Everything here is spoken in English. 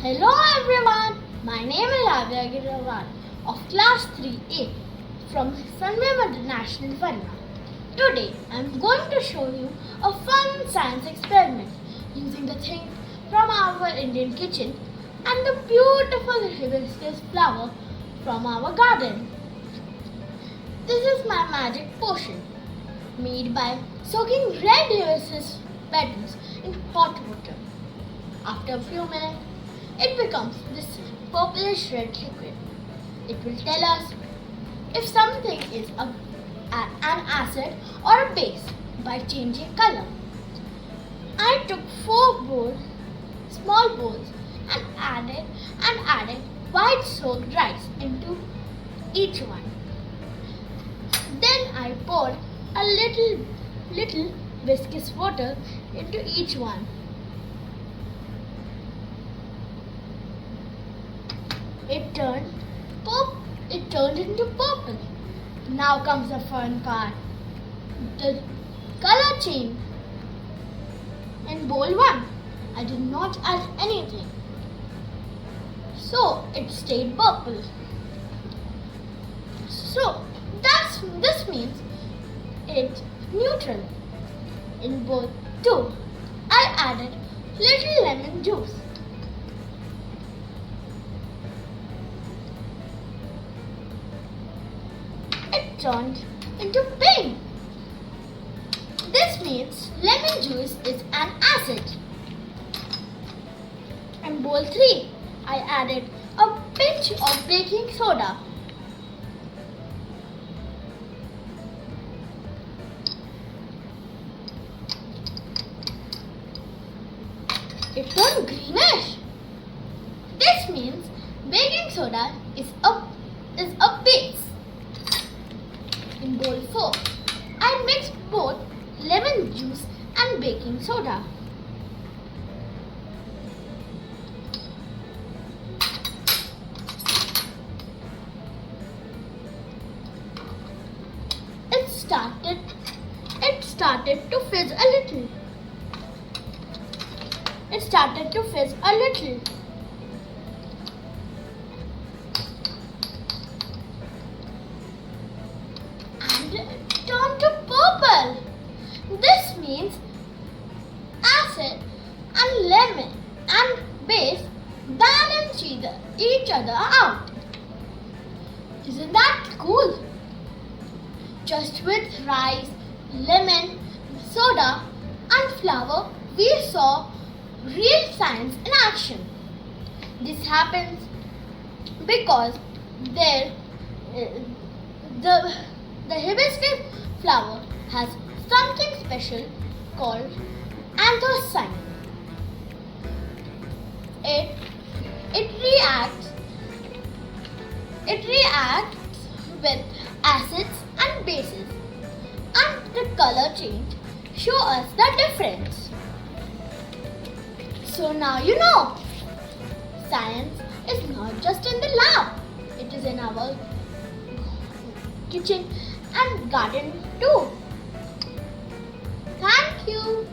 Hello everyone, my name is Aavya Agarwal of class 3A from Sunbeam International Varuna. Today I am going to show you a fun science experiment using the things from our Indian kitchen and the beautiful hibiscus flower from our garden. This is my magic potion made by soaking red hibiscus petals in hot water. After a few minutes, it becomes this purplish red liquid. It will tell us if something is an acid or a base by changing color. I took 4 small bowls and added white soaked rice into each one. Then I poured a little viscous water into each one. It turned into purple. Now comes the fun part. The color change. In bowl 1, I did not add anything. So it stayed purple. So this means it's neutral. In bowl 2, I added little lemon juice. It turned into pink. This means lemon juice is an acid. In bowl 3, I added a pinch of baking soda. It turned greenish. This means baking soda is a base. In bowl 4, I mixed both lemon juice and baking soda. It started to fizz a little. And it turned to purple. This means acid and lemon and base balance each other out. Isn't that cool? Just with rice, lemon, soda and flour, we saw real science in action. This happens because the hibiscus flower has something special called anthracene. It reacts with acids and bases, and the color change show us the difference. So now you know, science is not just in the lab, it is in our kitchen and garden too. Thank you.